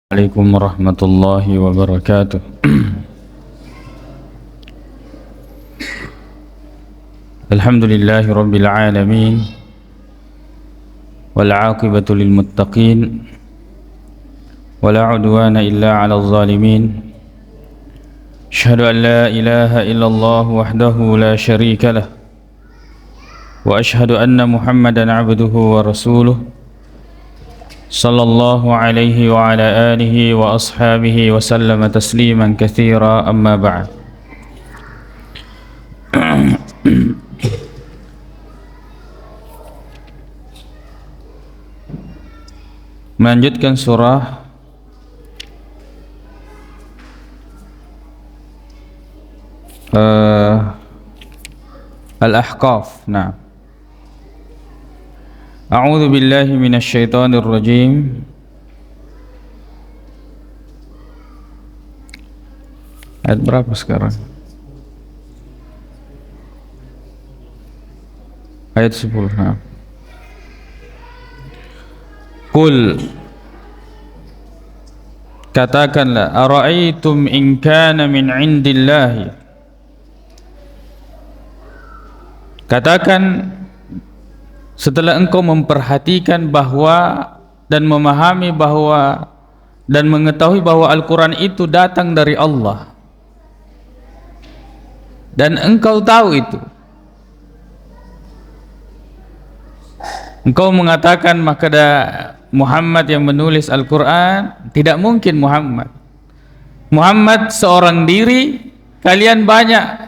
Assalamualaikum warahmatullahi wabarakatuh. Alhamdulillahi rabbil alamin wal aqibatu lil muttaqin wala udwana illa 'alal zalimin. Asyhadu an la ilaha illallah wahdahu la syarika lah wa asyhadu anna Muhammadan 'abduhu wa rasuluh sallallahu alaihi wa ala alihi wa ashabihi wa sallama tasliman katsira, amma ba'd. Melanjutkan surah Al-Ahqaf. Nah, A'udzu billahi minasy syaithanir rajim. Ayat berapa sekarang? Ayat 10. Nah. Qul, katakanlah, ara'aitum in kana min 'indillahi. Katakan setelah engkau memperhatikan bahwa dan memahami bahwa dan mengetahui bahwa Al-Quran itu datang dari Allah, dan engkau tahu itu, engkau mengatakan maka Muhammad yang menulis Al-Quran, tidak mungkin Muhammad seorang diri, kalian banyak,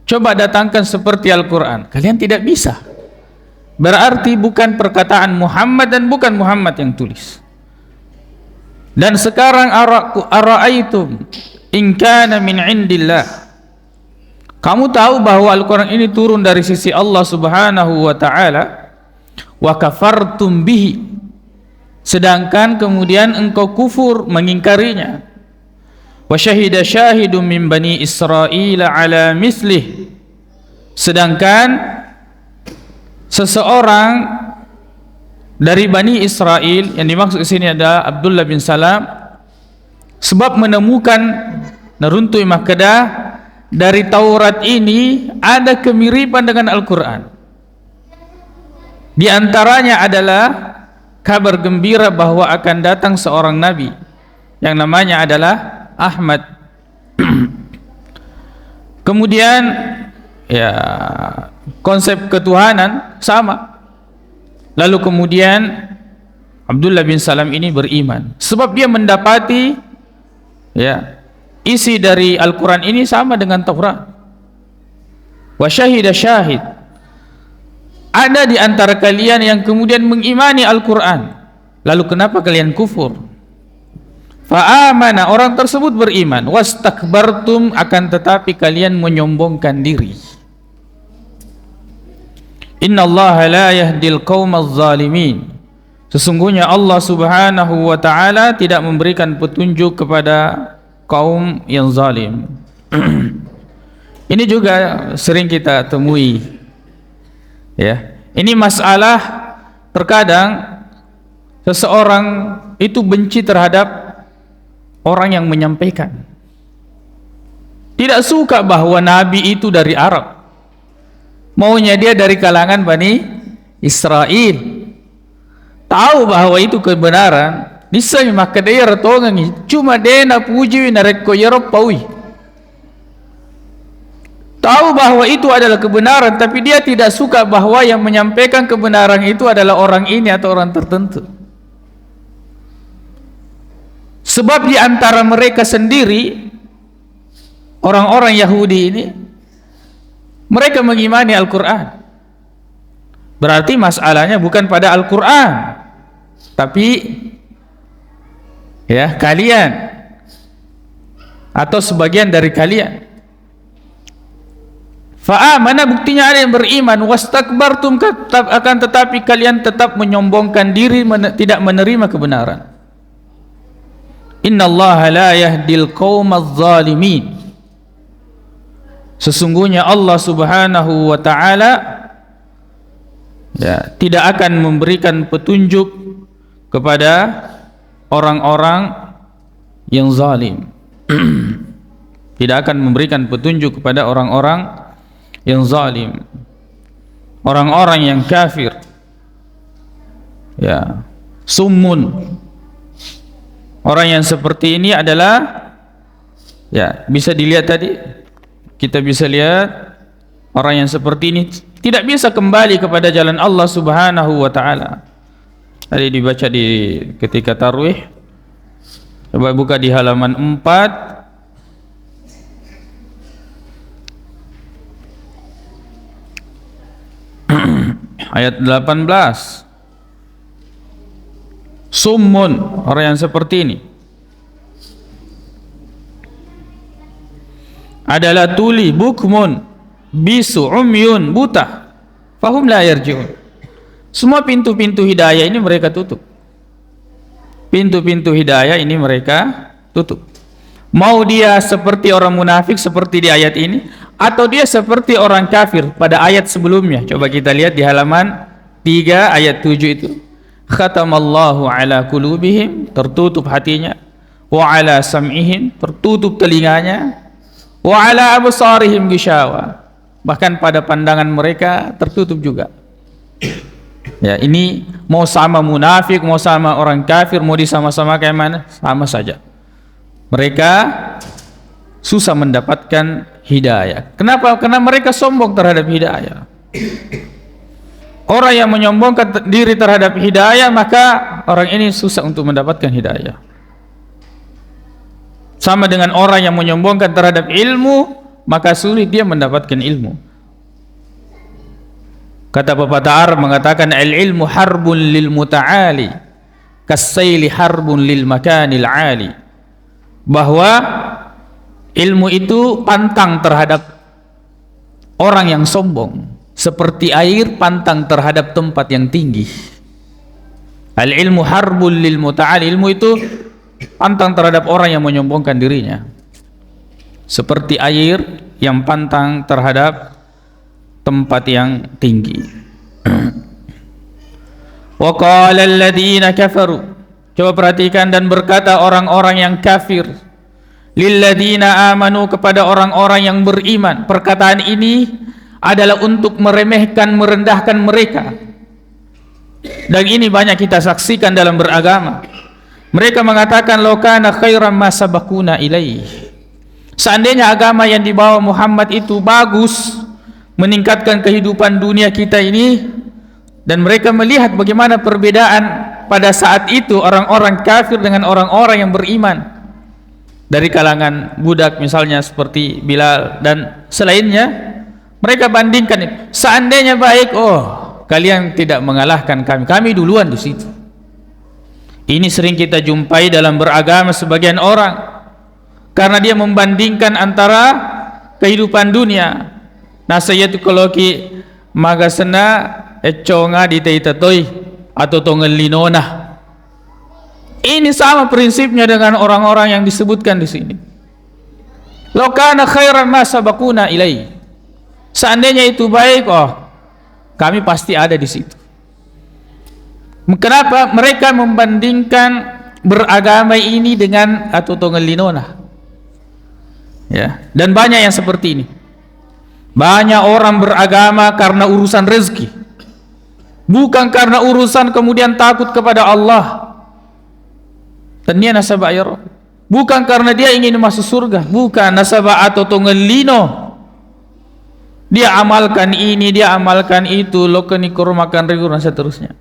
coba datangkan seperti Al-Quran, kalian tidak bisa. Berarti bukan perkataan Muhammad dan bukan Muhammad yang tulis. Dan sekarang ara'aitum in kana min 'indillah. Kamu tahu bahwa Al-Quran ini turun dari sisi Allah Subhanahu wa taala, wa kafartum bihi. Sedangkan kemudian engkau kufur mengingkarinya. Wa syahida syahidun min bani Israil ala mislih. Sedangkan seseorang dari Bani Israel, yang dimaksud di sini adalah Abdullah bin Salam, sebab menemukan Naruntui Makedah dari Taurat ini ada kemiripan dengan Al-Quran. Di antaranya adalah kabar gembira bahwa akan datang seorang nabi yang namanya adalah Ahmad. Kemudian ya, konsep ketuhanan sama. Lalu kemudian Abdullah bin Salam ini beriman sebab dia mendapati ya, isi dari Al-Quran ini sama dengan Taurat. Wa syahida syahid, ada di antara kalian yang kemudian mengimani Al-Quran, lalu kenapa kalian kufur? Fa'amana, orang tersebut beriman. Wastakbartum, akan tetapi kalian menyombongkan diri. Innallaha la yahdil qaumaz zalimin. Sesungguhnya Allah Subhanahu wa taala tidak memberikan petunjuk kepada kaum yang zalim. Ini juga sering kita temui. Ya, ini masalah terkadang seseorang itu benci terhadap orang yang menyampaikan. Tidak suka bahwa nabi itu dari Arab. Maunya dia dari kalangan Bani Israel. Tahu bahwa itu kebenaran, nisai maka dia ratongangi cuma dia na puji na rekko yarop paui. Tahu bahwa itu adalah kebenaran, tapi dia tidak suka bahwa yang menyampaikan kebenaran itu adalah orang ini atau orang tertentu. Sebab di antara mereka sendiri, orang-orang Yahudi ini, mereka mengimani Al-Quran. Berarti masalahnya bukan pada Al-Quran, tapi ya kalian atau sebagian dari kalian. Fa'amana, buktinya ada yang beriman. Wastakbartum, akan tetapi kalian tetap menyombongkan diri, tidak menerima kebenaran. Innallaha la yahdil qaumaz zalimin. Sesungguhnya Allah Subhanahu wa taala ya, tidak akan memberikan petunjuk kepada orang-orang yang zalim. Tidak akan memberikan petunjuk kepada orang-orang yang zalim, orang-orang yang kafir, ya, summun. Orang yang seperti ini adalah, ya, bisa dilihat tadi, kita bisa lihat orang yang seperti ini tidak bisa kembali kepada jalan Allah Subhanahu wa taala. Tadi dibaca di ketika tarwih. Coba buka di halaman 4. Ayat 18. Summun, orang yang seperti ini adalah tuli, bukmun, bisu, umyun, buta, fahum la yarji'un. Semua pintu-pintu hidayah ini mereka tutup. Pintu-pintu hidayah ini mereka tutup. Mau dia seperti orang munafik seperti di ayat ini, atau dia seperti orang kafir pada ayat sebelumnya. Coba kita lihat di halaman 3 ayat 7 itu. Khatamallahu ala qulubihim, tertutup hatinya, wa ala sam'ihim, tertutup telinganya, wa ala absarihim gishawa, bahkan pada pandangan mereka tertutup juga. Ya, ini mau sama munafik, mau sama orang kafir, mau disama-sama kayak mana, sama saja. Mereka susah mendapatkan hidayah. Kenapa? Karena mereka sombong terhadap hidayah. Orang yang menyombongkan diri terhadap hidayah, maka orang ini susah untuk mendapatkan hidayah. Sama dengan orang yang menyombongkan terhadap ilmu, maka sulit dia mendapatkan ilmu. Kata pepatah Arab mengatakan, al-ilmu harbun lil muta'ali kas-sayli harbun lil makanil ali. Bahwa ilmu itu pantang terhadap orang yang sombong, seperti air pantang terhadap tempat yang tinggi. Al-ilmu harbun lil muta'ali, ilmu itu pantang terhadap orang yang menyombongkan dirinya, seperti air yang pantang terhadap tempat yang tinggi. Wa qala alladziina kafaru, coba perhatikan, dan berkata orang-orang yang kafir, lil ladziina amanu, kepada orang-orang yang beriman. Perkataan ini adalah untuk meremehkan, merendahkan mereka. Dan ini banyak kita saksikan dalam beragama. Mereka mengatakan, law kana khairan ma sabaquna ilaih. Seandainya agama yang dibawa Muhammad itu bagus, meningkatkan kehidupan dunia kita ini, dan mereka melihat bagaimana perbedaan pada saat itu orang-orang kafir dengan orang-orang yang beriman, dari kalangan budak misalnya seperti Bilal dan selainnya. Mereka bandingkan itu. Seandainya baik, oh, kalian tidak mengalahkan kami, kami duluan di situ. Ini sering kita jumpai dalam beragama sebagian orang, karena dia membandingkan antara kehidupan dunia. Nah, saya tu kalau ki magasena econga di teitatoi atau tongen linona. Ini sama prinsipnya dengan orang-orang yang disebutkan di sini. Law kana khairan ma sabaquna ilai. Seandainya itu baik, oh, kami pasti ada di situ. Kenapa mereka membandingkan beragama ini dengan atau tongen linona? Ya, dan banyak yang seperti ini. Banyak orang beragama karena urusan rezeki, bukan karena urusan kemudian takut kepada Allah. Dan dia nasabah ya, bukan karena dia ingin masuk surga, bukan nasabah atau tongelino. Dia amalkan ini, dia amalkan itu, lokani makan rigur dan seterusnya.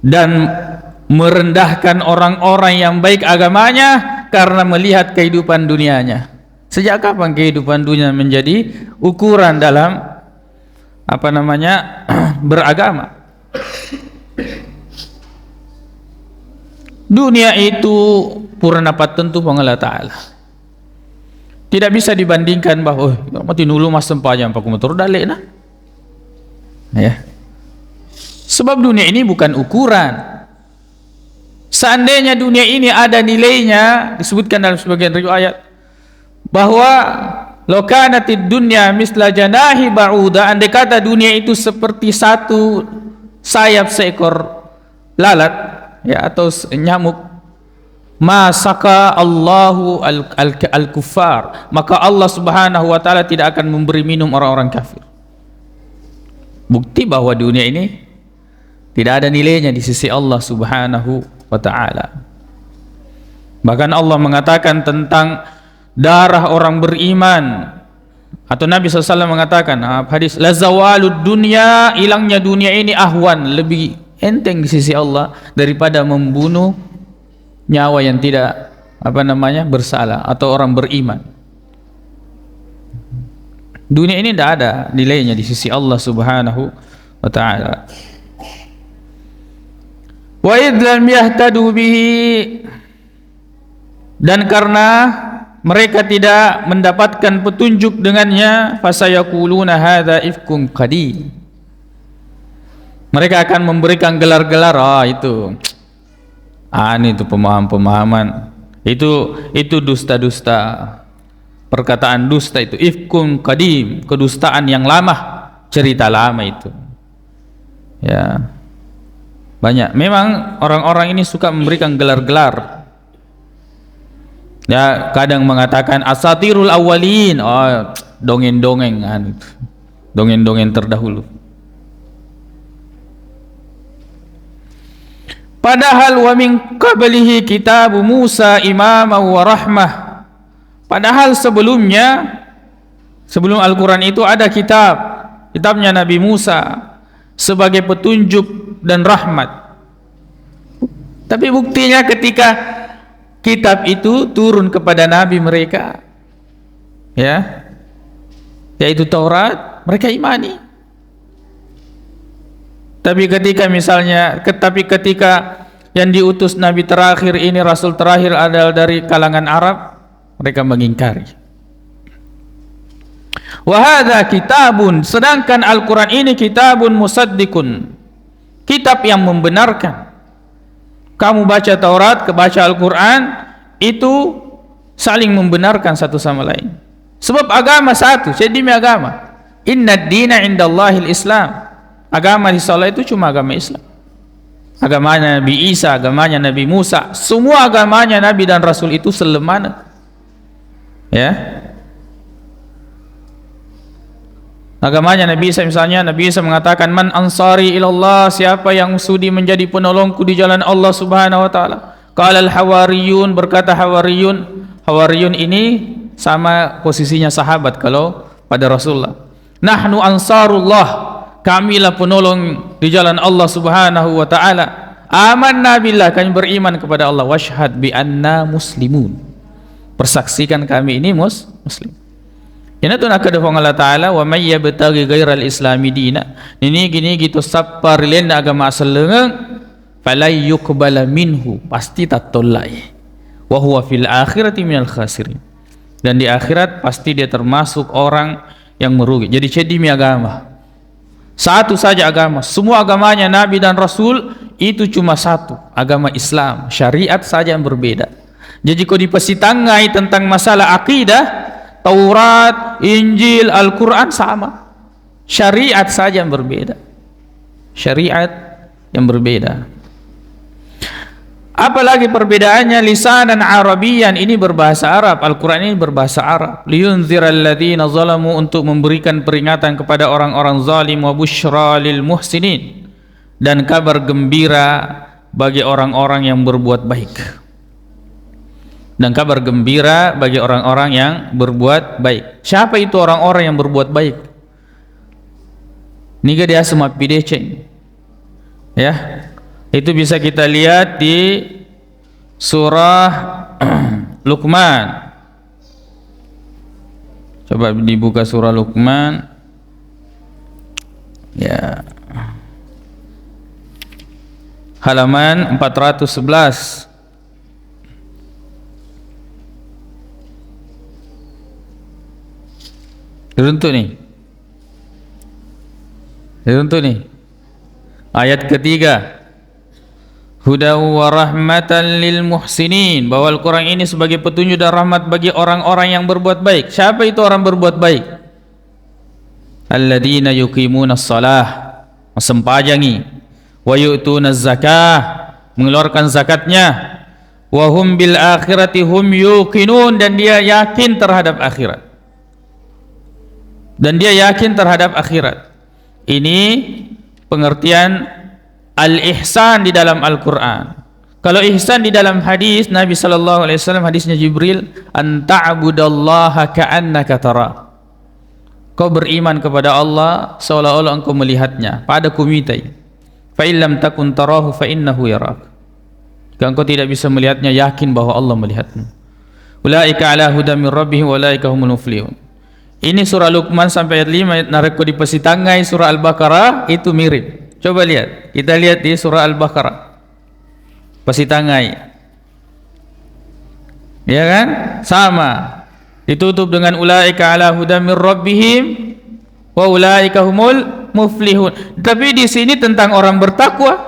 Dan merendahkan orang-orang yang baik agamanya karena melihat kehidupan dunianya. Sejak kapan kehidupan dunia menjadi ukuran dalam beragama? Dunia itu purna patentu Allah Ta'ala. Tidak bisa dibandingkan bahwa mati nulu mas sempajang paku motor dalek nah. Ya. Sebab dunia ini bukan ukuran. Seandainya dunia ini ada nilainya, disebutkan dalam sebagian riwayat bahwa lokanatid dunya misla janahi ba'uda, andai kata dunia itu seperti satu sayap seekor lalat, ya, atau nyamuk, masaka Allahu al-kuffar, maka Allah Subhanahu wa taala tidak akan memberi minum orang-orang kafir. Bukti bahwa dunia ini tidak ada nilainya di sisi Allah Subhanahu wa taala. Bahkan Allah mengatakan tentang darah orang beriman, atau Nabi SAW mengatakan hadis, la zawalud dunya, hilangnya dunia ini ahwan, lebih enteng di sisi Allah daripada membunuh nyawa yang tidak bersalah atau orang beriman. Dunia ini tidak ada nilainya di sisi Allah Subhanahu wa taala. Wa idh lam yahtadu bihi, dan karena mereka tidak mendapatkan petunjuk dengannya, fasayaquluna hadza ifkun qadim, mereka akan memberikan gelar-gelar, itu pemahaman-pemahaman, itu dusta-dusta, perkataan dusta, itu ifkun qadim, kedustaan yang lama, cerita lama itu. Ya, banyak memang orang-orang ini suka memberikan gelar-gelar. Ya, kadang mengatakan asatirul awwalin, dongeng-dongeng, dongeng-dongeng terdahulu. Padahal wa min qablihi kitab Musa imama wa rahmah, padahal sebelumnya, sebelum Al-Quran itu ada kitabnya Nabi Musa sebagai petunjuk dan rahmat. Tapi buktinya ketika kitab itu turun kepada nabi mereka, ya, yaitu Taurat, mereka imani. Tapi ketika yang diutus nabi terakhir ini, rasul terakhir adalah dari kalangan Arab, mereka mengingkari. Wa hadza kitabun, sedangkan Al-Quran ini kitabun musaddiqun, kitab yang membenarkan. Kamu baca Taurat, baca Al-Quran, itu saling membenarkan satu sama lain. Sebab agama satu, jadi demi agama. Inna ad-dina indallahil Islam, agama di Allah itu cuma agama Islam. Agamanya Nabi Isa, agamanya Nabi Musa, semua agamanya Nabi dan Rasul itu selemana. Ya, agamanya Nabi Isa, misalnya Nabi Isa mengatakan, man ansari ilallah, siapa yang sudi menjadi penolongku di jalan Allah Subhanahu wa taala. Qala al-hawariyun, berkata hawariyun ini sama posisinya sahabat kalau pada Rasulullah. Nahnu ansarullah, kamilah penolong di jalan Allah Subhanahu wa taala. Amanna billah, kami beriman kepada Allah. Washhad bi anna muslimun, persaksikan kami ini muslim. Ina tu nak kedefong Allah Ta'ala, wa may yabtaghi ghairal islami dina, ini gini gitu sapar len agama selengeng, falay yuqbala minhu, pasti tak tolak, wa huwa fil akhirati minal khasirin, dan di akhirat pasti dia termasuk orang yang merugi. Jadi cedimi agama satu saja, agama semua agamanya Nabi dan Rasul itu cuma satu, agama Islam, syariat saja yang berbeda. Jadi kalau dipesitangai tentang masalah akidah, Taurat, Injil, Al-Quran sama, syariat saja yang berbeda, syariat yang berbeda. Apalagi perbedaannya, lisan dan Arabian, ini berbahasa Arab, Al-Quran ini berbahasa Arab. Liyunziral ladzina zalamu, untuk memberikan peringatan kepada orang-orang zalim, wa busyra lil muhsinin, dan kabar gembira bagi orang-orang yang berbuat baik. Dan kabar gembira bagi orang-orang yang berbuat baik. Siapa itu orang-orang yang berbuat baik? Niga dia semua pideceng. Ya, itu bisa kita lihat di surah Luqman. Coba dibuka surah Luqman. Ya, halaman 411. Runtuh nih, ayat ketiga, huda wa rahmatan lil muhsinin, bahwa Al-Quran ini sebagai petunjuk dan rahmat bagi orang-orang yang berbuat baik. Siapa itu orang berbuat baik? Alladzina yuqimunas shalah, sempajangi, wa yu'tunaz zakah, mengeluarkan zakatnya. Wa hum bil akhirati hum yuqinun, dan dia yakin terhadap akhirat. Dan dia yakin terhadap akhirat. Ini pengertian al-ihsan di dalam Al-Qur'an. Kalau ihsan di dalam hadis Nabi sallallahu alaihi wasallam, hadisnya Jibril, an ta'budallaha ka'annaka tara. Kau beriman kepada Allah seolah-olah engkau melihatnya, pada kumitai. Fa illam takun tarahu fa innahu yarak. Jika engkau tidak bisa melihatnya, yakin bahwa Allah melihatmu. Ulaika ala huda min rabbihim wa ulaika humul muflihun. Ini surah Luqman sampai ayat 5, ayat nareko di Pasitangai surah Al-Baqarah itu mirip. Coba lihat, kita lihat di surah Al-Baqarah. Pasitangai. Ya kan? Sama. Ditutup dengan ulaika ala huda min rabbihim wa ulaika humul muflihun. Tapi di sini tentang orang bertakwa.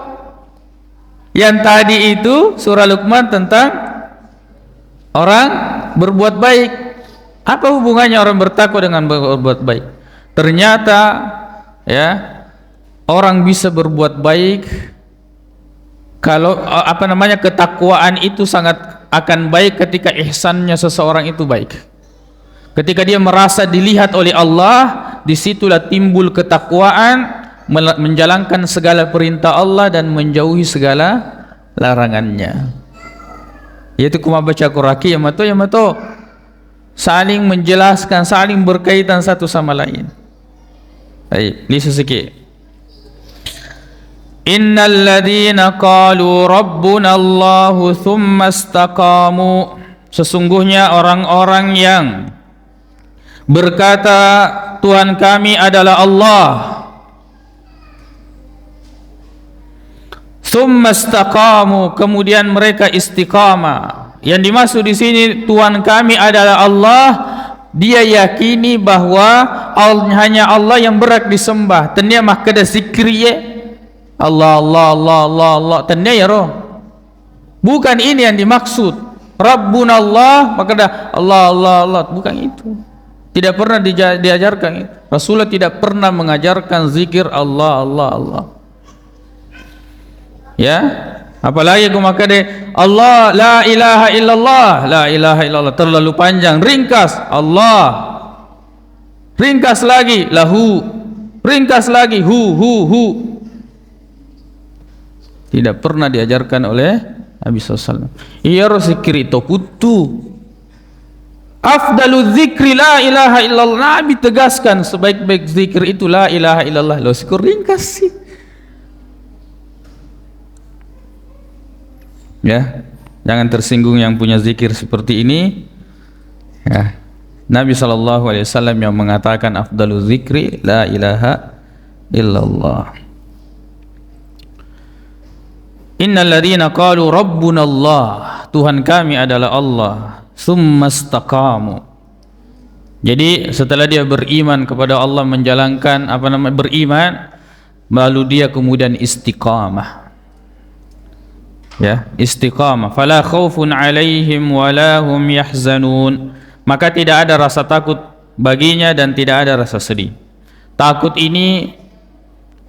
Yang tadi itu surah Luqman tentang orang berbuat baik. Apa hubungannya orang bertakwa dengan berbuat baik? Ternyata ya, orang bisa berbuat baik kalau ketakwaan itu sangat akan baik ketika ihsannya seseorang itu baik. Ketika dia merasa dilihat oleh Allah, disitulah timbul ketakwaan, menjalankan segala perintah Allah dan menjauhi segala larangannya. Yaitu kuma baca Qur'an ya mato saling menjelaskan, saling berkaitan satu sama lain. Baik, lihat sedikit. Innal ladzina qalu rabbuna Allahu tsumma istaqamu. Sesungguhnya orang-orang yang berkata Tuhan kami adalah Allah, tsumma istaqamu, kemudian mereka istiqamah. Yang dimaksud di sini Tuhan kami adalah Allah, dia yakini bahwa hanya Allah yang berhak disembah. Tanya mah kada zikriye Allah Allah Allah Allah Allah, tanya ya roh. Bukan ini yang dimaksud. Rabbuna Allah, maka dah Allah Allah Allah, bukan itu. Tidak pernah diajarkan. Rasulullah tidak pernah mengajarkan zikir Allah Allah Allah. Ya, apalagi aku maka deh Allah la ilaha illallah, la ilaha illallah terlalu panjang, ringkas Allah, ringkas lagi lahu, ringkas lagi hu. Tidak pernah diajarkan oleh Nabi SAW. Iya zikir itu putu. Afdalu zikri la ilaha illallah. Nabi tegaskan sebaik-baik zikir itu la ilaha illallah. Lo zikir ringkas sih. Ya, jangan tersinggung yang punya zikir seperti ini. Ya, Nabi SAW yang mengatakan afdalu zikri la ilaha illallah. Innal ladzina qalu rabbuna Allah, Tuhan kami adalah Allah, tsumma istaqamu. Jadi setelah dia beriman kepada Allah, menjalankan beriman, lalu dia kemudian istiqamah. Ya, istiqamah. Fala khaufun 'alaihim wala hum yahzanun. Maka tidak ada rasa takut baginya dan tidak ada rasa sedih. Takut ini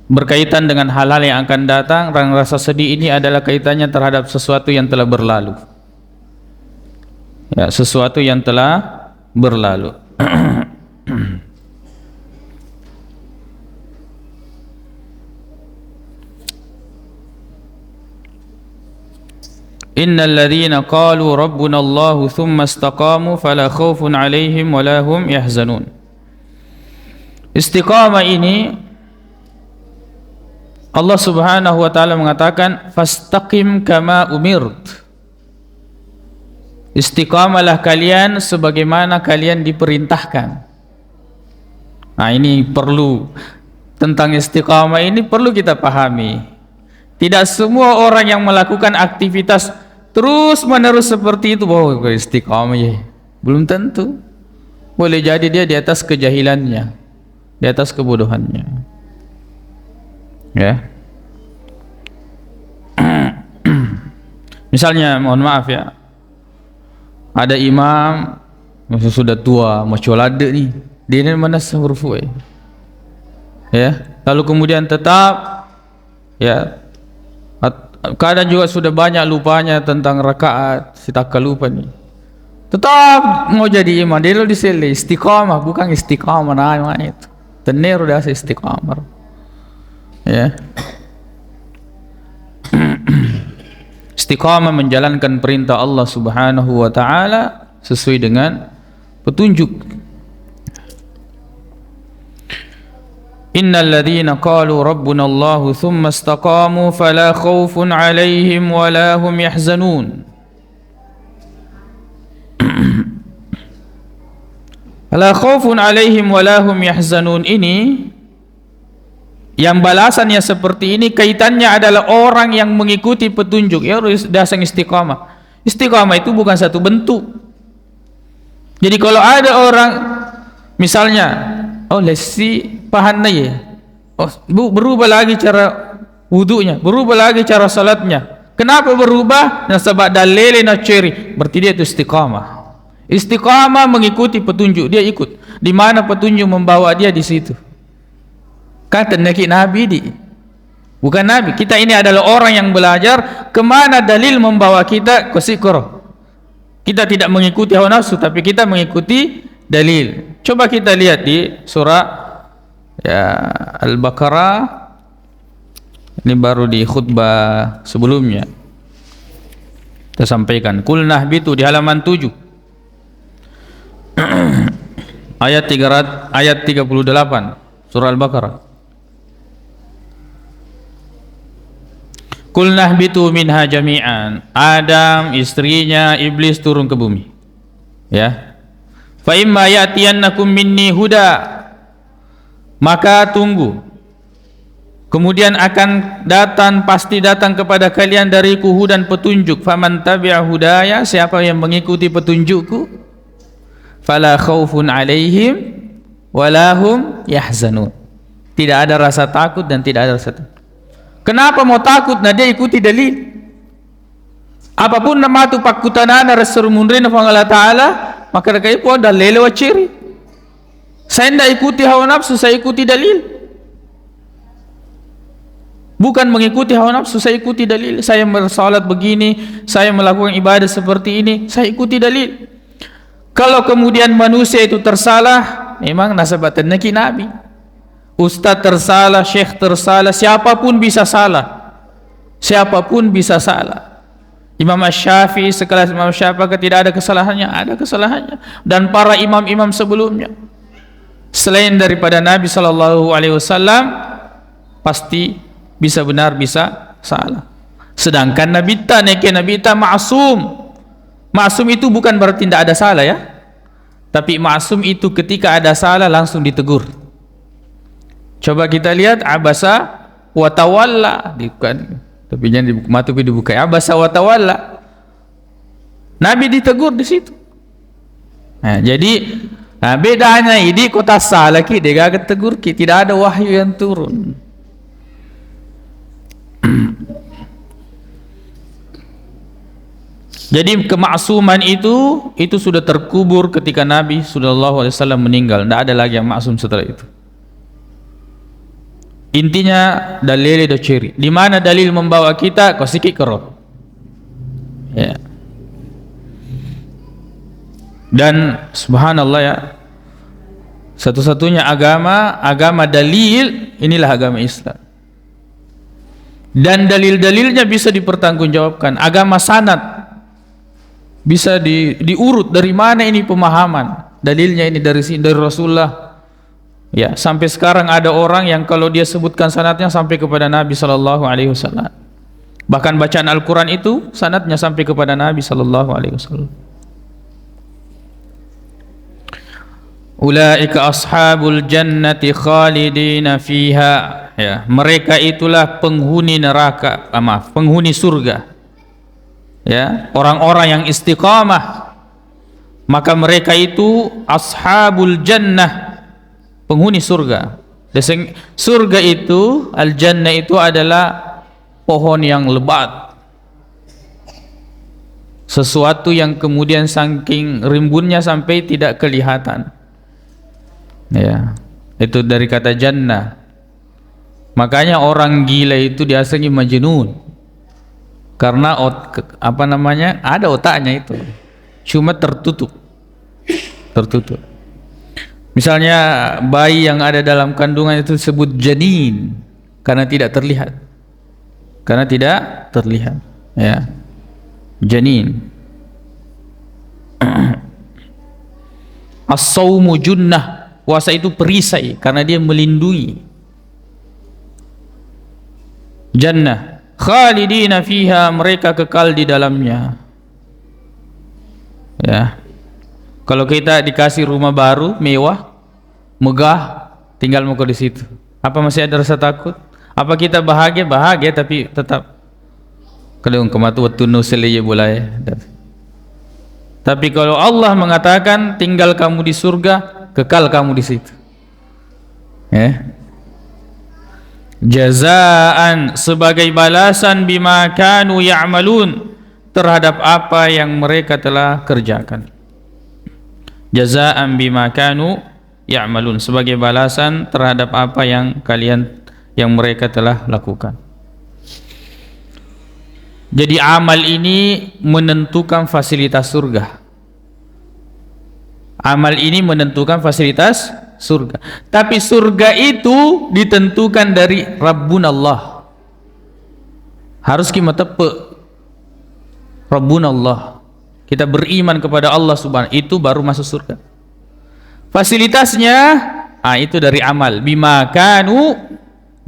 berkaitan dengan hal-hal yang akan datang, dan rasa sedih ini adalah kaitannya terhadap sesuatu yang telah berlalu. Ya, sesuatu yang telah berlalu. Innal ladzina qalu rabbuna Allahu tsumma istaqamu fala khaufun 'alaihim wala hum yahzanun. Istiqamah ini Allah Subhanahu wa taala mengatakan fastaqim kama umirt. Istiqamalah kalian sebagaimana kalian diperintahkan. Nah, ini perlu, tentang istiqamah ini perlu kita pahami. Tidak semua orang yang melakukan aktivitas terus menerus seperti itu bahwa istiqamah ya. Belum tentu. Boleh jadi dia di atas kejahilannya, di atas kebodohannya. Ya. Misalnya, mohon maaf ya, ada imam sudah tua, macolade nih, dia ini mana huruf ya, lalu kemudian tetap ya kadang juga sudah banyak lupanya tentang rakaat, si tak lupa nih. Tetap mau jadi imam, dia lo disele istiqamah, bukan istiqamah namanya itu. Tener udah istiqamah. Ya. Istiqamah menjalankan perintah Allah Subhanahu wa taala sesuai dengan petunjuk. Innal ladzina qalu rabbuna Allah tsumma istaqamu fala khaufun 'alaihim wala hum yahzanun. Fala khaufun 'alaihim wala hum yahzanun ini yang balasannya seperti ini kaitannya adalah orang yang mengikuti petunjuk, ya dasar istiqamah. Istiqamah itu bukan satu bentuk. Jadi kalau ada orang misalnya, oh lesi pahanna ya, oh berubah lagi cara wudunya, berubah lagi cara salatnya. Kenapa berubah? Nah sebab dalil na ciri, berarti dia itu istiqamah. Istiqamah mengikuti petunjuk, dia ikut. Di mana petunjuk membawa dia di situ. Kata Nabi di, bukan Nabi. Kita ini adalah orang yang belajar kemana dalil membawa kita ke sikro. Kita tidak mengikuti hawa nafsu, tapi kita mengikuti dalil. Coba kita lihat di surah ya, Al-Baqarah. Ini baru di khutbah sebelumnya kita sampaikan. Qul nahbitu di halaman 7 ayat 38 surah Al-Baqarah. Qul nahbitu minha jami'an. Adam, istrinya, iblis turun ke bumi. Ya. Fa imma ya'tiyannakum minni huda. Maka tunggu. Kemudian akan datang, pasti datang kepada kalian dariku hudan petunjuk. Faman tabi'a hudaya, siapa yang mengikuti petunjukku, fala khaufun 'alaihim wala hum yahzanun. Tidak ada rasa takut dan tidak ada rasa takut. Kenapa mau takut? Nah dia ikuti dalil. Apapun nama tu pakutanana rasulullah Allah Taala, maka mereka pun dalil wa ciri. Saya tidak ikuti hawa nafsu, saya ikuti dalil. Bukan mengikuti hawa nafsu, saya ikuti dalil. Saya bersalat begini, saya melakukan ibadah seperti ini, saya ikuti dalil. Kalau kemudian manusia itu tersalah, memang nasabatan Nabi. Ustaz tersalah, syekh tersalah, siapapun bisa salah. Siapapun bisa salah. Imam Asy-Syafi'i sekelas Imam Syafi'i tidak ada kesalahannya, ada kesalahannya. Dan para imam-imam sebelumnya. Selain daripada Nabi SAW, pasti bisa benar, bisa salah. Sedangkan Nabi ta ma'sum. Ma'sum itu bukan berarti tidak ada salah ya. Tapi ma'sum itu ketika ada salah langsung ditegur. Coba kita lihat abasa wa tawalla, bukan, tapi jangan dibuka mata, tapi dibuka abasa wa tawalla. Nabi ditegur di situ. Nah, jadi bedanya ini kota salah ki dia gak tegur ki, tidak ada wahyu yang turun. Jadi kemaksuman itu sudah terkubur ketika Nabi sallallahu alaihi wasallam meninggal. Tidak ada lagi yang maksum setelah itu. Intinya dalil itu ciri. Di mana dalil membawa kita kau sikit kerot. Ya. Dan subhanallah ya, satu-satunya agama dalil, inilah agama Islam. Dan dalil-dalilnya bisa dipertanggungjawabkan. Agama sanad bisa diurut dari mana ini pemahaman. Dalilnya ini dari Rasulullah. Ya, sampai sekarang ada orang yang kalau dia sebutkan sanadnya sampai kepada Nabi sallallahu alaihi wasallam. Bahkan bacaan Al-Qur'an itu sanadnya sampai kepada Nabi sallallahu alaihi wasallam. Ulaika ashabul jannati khalidina fiha. Ya, mereka itulah penghuni neraka, penghuni surga. Ya, orang-orang yang istiqamah. Maka mereka itu ashabul jannah, penghuni surga. Surga itu, al-jannah itu adalah pohon yang lebat, sesuatu yang kemudian saking rimbunnya sampai tidak kelihatan. Ya, itu dari kata jannah. Makanya orang gila itu biasanya majnun. Karena ada otaknya itu, cuma tertutup. Misalnya bayi yang ada dalam kandungan itu disebut janin karena tidak terlihat. Ya. Janin. As-sawmu junnah, puasa itu perisai karena dia melindungi. Jannah, khalidina fiha, mereka kekal di dalamnya. Ya. Kalau kita dikasih rumah baru, mewah, megah, tinggal mau di situ. Apa masih ada rasa takut? Apa kita bahagia? Bahagia tapi tetap kalau kematu waktu nusilnya boleh. Tapi kalau Allah mengatakan tinggal kamu di surga, kekal kamu di situ. Ya. Jazaan, sebagai balasan bima kanu ya'malun, terhadap apa yang mereka telah kerjakan. Jazaan bima kanu ya'malun, sebagai balasan terhadap apa yang mereka telah lakukan. Jadi amal ini menentukan fasilitas surga. Amal ini menentukan fasilitas surga. Tapi surga itu ditentukan dari Rabbun Allah. Harus kita tepuk Rabbun Allah. Kita beriman kepada Allah Subhanahu, itu baru masuk surga. Fasilitasnya itu dari amal. Bima kanu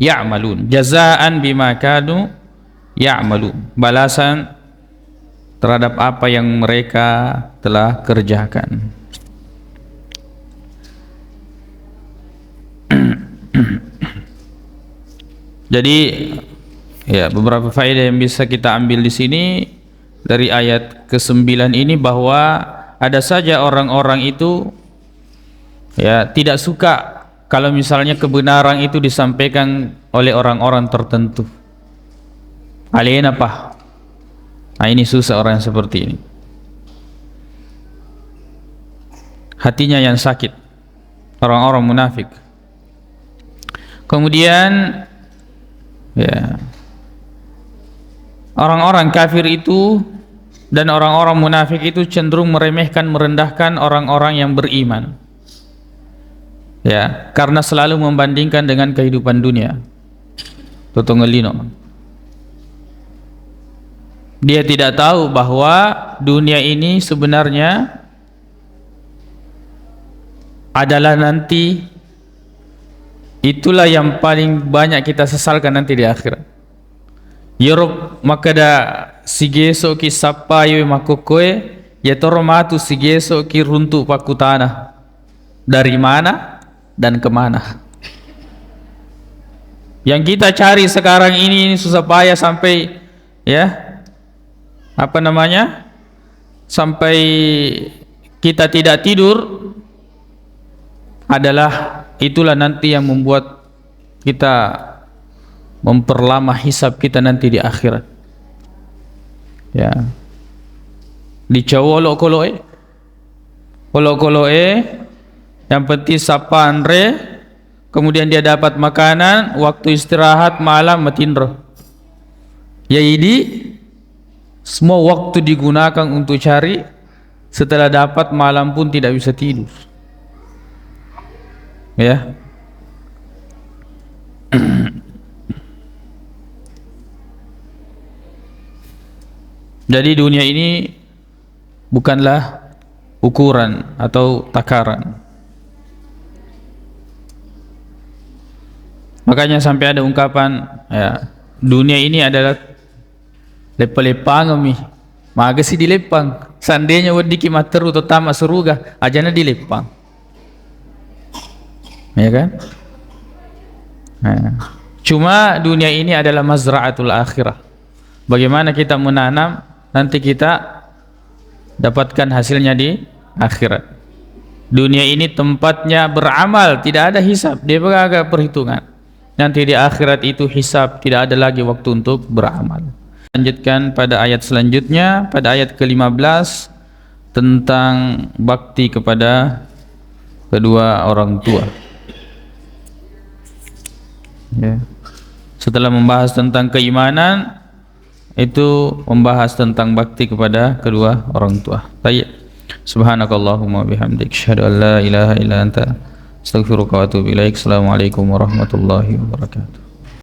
ya'malun. Jazaan bima kanu ya'malun, balasan terhadap apa yang mereka telah kerjakan. Jadi ya, beberapa faedah yang bisa kita ambil di sini dari ayat ke-9 ini, bahwa ada saja orang-orang itu ya tidak suka kalau misalnya kebenaran itu disampaikan oleh orang-orang tertentu. Alien apa? Nah, ini susah orang yang seperti ini. Hatinya yang sakit, orang-orang munafik. Kemudian ya, orang-orang kafir itu dan orang-orang munafik itu cenderung meremehkan, merendahkan orang-orang yang beriman. Ya, karena selalu membandingkan dengan kehidupan dunia. Totongelino. Dia tidak tahu bahwa dunia ini sebenarnya adalah nanti, itulah yang paling banyak kita sesalkan nanti di akhirat. Yorob makada sigeso ki sapayo makokoe ya toromatu sigeso ki runtuh paku tanah. Dari mana dan kemana? Yang kita cari sekarang ini susah payah sampai ya, sampai kita tidak tidur, adalah itulah nanti yang membuat kita memperlama hisab kita nanti di akhirat. Ya, dicawolok koloe, yang penting sapaan kemudian dia dapat makanan, waktu istirahat malam matindro. Jadi semua waktu digunakan untuk cari, setelah dapat malam pun tidak bisa tidur. Ya. Jadi dunia ini bukanlah ukuran atau takaran. Makanya sampai ada ungkapan ya, dunia ini adalah lepang mi, maga si dilepang. Seandainya wadi ki materu tama seruga, ajana dilepang. Ya kan? Nah, cuma dunia ini adalah mazra'atul akhirah. Bagaimana kita menanam, nanti kita dapatkan hasilnya di akhirat. Dunia ini tempatnya beramal, tidak ada hisab, dia agak perhitungan. Nanti di akhirat itu hisab, tidak ada lagi waktu untuk beramal. Lanjutkan pada ayat selanjutnya, pada ayat ke-15 tentang bakti kepada kedua orang tua. Ya. Setelah membahas tentang keimanan, itu membahas tentang bakti kepada kedua orang tua. Baik. Subhanakallahumma bihamdik asyhadu an la ilaha illa anta astaghfiruka wa atubu ilaik. Assalamualaikum warahmatullahi wabarakatuh.